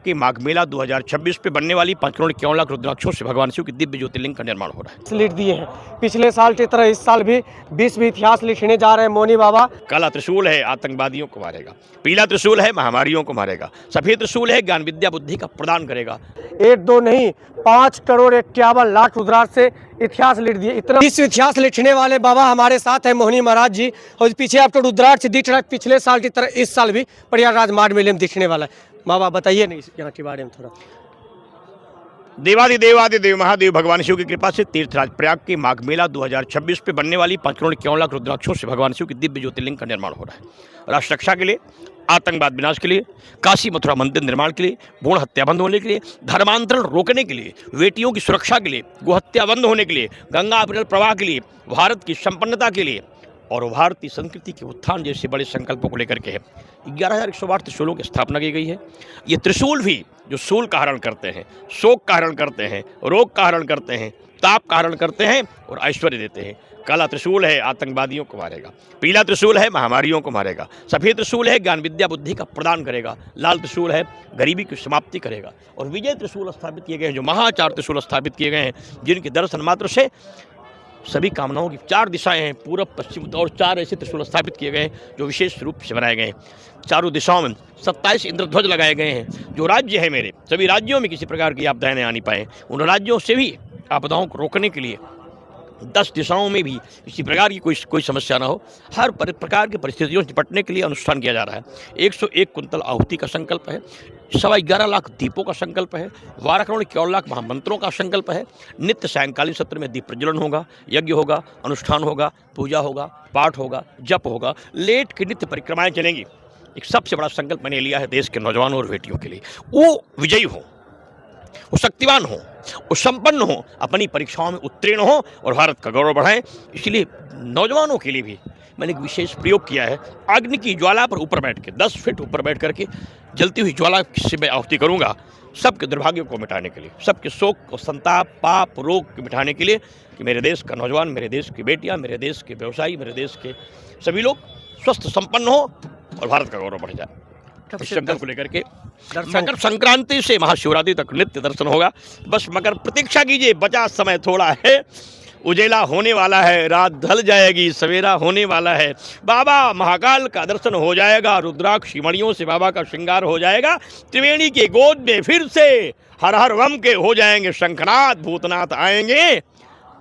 के माघ मेला 2026 पे बनने वाली 5 करोड़ 51 लाख रुद्राक्षों से भगवान शिव की दिव्य ज्योतिर्लिंग का निर्माण हो रहा है। लिख दिए हैं पिछले साल की तरह इस साल भी विश्व इतिहास लिखने जा रहे हैं मौनी बाबा। काला त्रिशूल है आतंकवादियों को मारेगा, पीला त्रिशूल है महामारियों को मारेगा, सफेद त्रिशूल है ज्ञान विद्या बुद्धि का प्रदान करेगा। एक दो नहीं 5 करोड़ 51 लाख रुद्राक्ष से इतिहास लिख दिए। इतना विश्व इतिहास लिखने वाले बाबा हमारे साथ है मोहिनी महाराज जी। और पीछे आपको रुद्राक्ष दिख रहा है पिछले साल की तरह इस साल भी प्रयागराज माघ मेले में दिखने वाला है। बाबा बताइए नहीं यहाँ के बारे में थोड़ा। देवादिदेव महादेव भगवान शिव की कृपा से तीर्थराज प्रयाग के माघ मेला 2026 पे बनने वाली 5 करोड़ 51 लाख रुद्राक्षों से भगवान शिव की दिव्य ज्योतिर्लिंग का निर्माण हो रहा है। राष्ट्र रक्षा के लिए, आतंकवाद विनाश के लिए, काशी मथुरा मंदिर निर्माण के लिए, भ्रूण हत्या बंद होने के लिए, धर्मांतरण रोकने के लिए, बेटियों की सुरक्षा के लिए, गोहत्या बंद होने के लिए, गंगा अविरल प्रवाह के लिए, भारत की संपन्नता के लिए और भारतीय संस्कृति के उत्थान जैसे बड़े संकल्पों को लेकर के है। 11,108 त्रिशूलों की स्थापना की गई है। ये त्रिशूल भी जो शूल का हरण करते हैं, शोक का हरण करते हैं, रोग का हरण करते हैं, ताप का हरण करते हैं और ऐश्वर्य देते हैं। काला त्रिशूल है आतंकवादियों को मारेगा, पीला त्रिशूल है महामारियों को मारेगा, सफेद त्रिशूल है ज्ञान विद्या बुद्धि का प्रदान करेगा, लाल त्रिशूल है गरीबी की समाप्ति करेगा और विजय त्रिशूल स्थापित किए गए हैं, जो महाचार त्रिशूल स्थापित किए गए हैं, जिनके दर्शन मात्र से सभी कामनाओं की 4 दिशाएं हैं, पूर्व पश्चिम उत्तर, और 4 ऐसे त्रिशूल स्थापित किए गए हैं जो विशेष रूप से बनाए गए हैं। चारों दिशाओं में 27 इंद्रध्वज लगाए गए हैं। जो राज्य है मेरे, सभी राज्यों में किसी प्रकार की आपदाएं नहीं आनी पाए, उन राज्यों से भी आपदाओं को रोकने के लिए 10 दिशाओं में भी किसी प्रकार की कोई समस्या ना हो, हर प्रकार की परिस्थितियों से निपटने के लिए अनुष्ठान किया जा रहा है। 101 कुंतल आहुति का संकल्प है, 11.25 लाख दीपों का संकल्प है, 12 करोड़ 51 लाख महामंत्रों का संकल्प है। नित्य सायंकालीन सत्र में दीप प्रज्वलन होगा, यज्ञ होगा, अनुष्ठान होगा, पूजा होगा, पाठ होगा, जप होगा, लेट की नित्य परिक्रमाएं चलेंगी। एक सबसे बड़ा संकल्प मैंने लिया है देश के नौजवानों और बेटियों के लिए, वो विजयी हो, वो शक्तिवान हो, वो संपन्न हो, अपनी परीक्षाओं में उत्तीर्ण हो और भारत का गौरव बढ़ाएं। इसलिए नौजवानों के लिए भी मैंने एक विशेष प्रयोग किया है। अग्नि की ज्वाला पर ऊपर बैठ के 10 फीट ऊपर बैठ करके जलती हुई ज्वाला से मैं आहुति करूंगा, सबके दुर्भाग्यों को मिटाने के लिए, सबके शोक और संताप, पाप, रोग को मिटाने के लिए, कि मेरे देश का नौजवान, मेरे देश की बेटियां, मेरे देश के व्यवसायी, मेरे देश के सभी लोग स्वस्थ संपन्न हो और भारत का गौरव बढ़ जाए। इस संकल्प को लेकर के मकर संक्रांति से महाशिवरात्रि तक नित्य दर्शन होगा। बस मगर प्रतीक्षा कीजिए, बचा समय थोड़ा है, उजेला होने वाला है, रात ढल जाएगी, सवेरा होने वाला है, बाबा महाकाल का दर्शन हो जाएगा, रुद्राक्ष मणियों से बाबा का श्रृंगार हो जाएगा, त्रिवेणी के गोद में फिर से हर हर वम के हो जाएंगे शंखनाथ, भूतनाथ आएंगे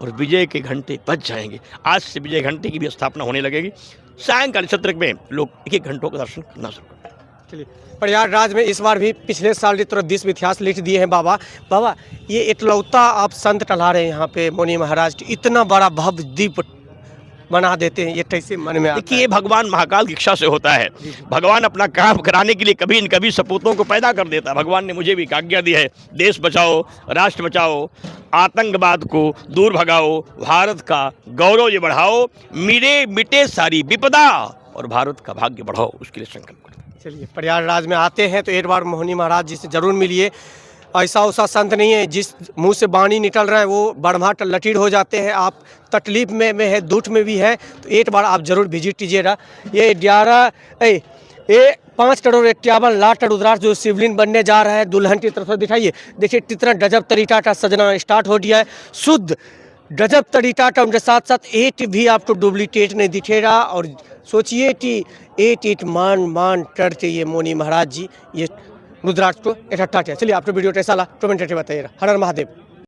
और विजय के घंटे बज जाएंगे। आज से विजय घंटे की भी स्थापना होने लगेगी। सायंकालीन सत्र में लोग 1-1 घंटों का दर्शन करना शुरू करें। चलिए, प्रयागराज में इस बार भी पिछले साल की तरह विश्व इतिहास लिख दिए हैं बाबा। बाबा ये इकलौता आप संत टला रहे हैं यहाँ पे मौनी महाराज की, इतना बड़ा भव्य दीप बना देते हैं, ये कैसे मन में आता है? देखिए, ये भगवान महाकाल की इच्छा से होता है। भगवान अपना काम कराने के लिए कभी न कभी सपूतों को पैदा कर देता है। भगवान ने मुझे भी आज्ञा दी है, देश बचाओ, राष्ट्र बचाओ, आतंकवाद को दूर भगाओ, भारत का गौरव ये बढ़ाओ, मिटे सारी विपदा और भारत का भाग्य बढ़ाओ, उसके लिए संकल्प करो। चलिए, प्रयागराज में आते हैं तो एक बार मोहिनी महाराज जी से जरूर मिलिए। ऐसा वैसा संत नहीं है, जिस मुंह से वाणी निकल रहा है वो बड़भाट लटीर हो जाते हैं। आप तकलीफ में है, दुख में भी है, तो एक बार आप जरूर विजिट कीजिएगा। ये 5 करोड़ 51 लाख रुद्राक्ष जो शिवलिंग बनने जा रहा है, दुल्हन की तरफ से दिखाइए। देखिए कितना गजब तरीका का सजना स्टार्ट हो गया है, शुद्ध गजब तरीका का। उनके साथ साथ एक भी आपको डुप्लीकेट नहीं दिखेगा। और सोचिए कि एक मान करके ये मौनी महाराज जी ये रुद्राक्ष को इकट्ठा किया। चलिए, आपको वीडियो कैसा लगा कमेंट करके बताइएगा। हर हर महादेव।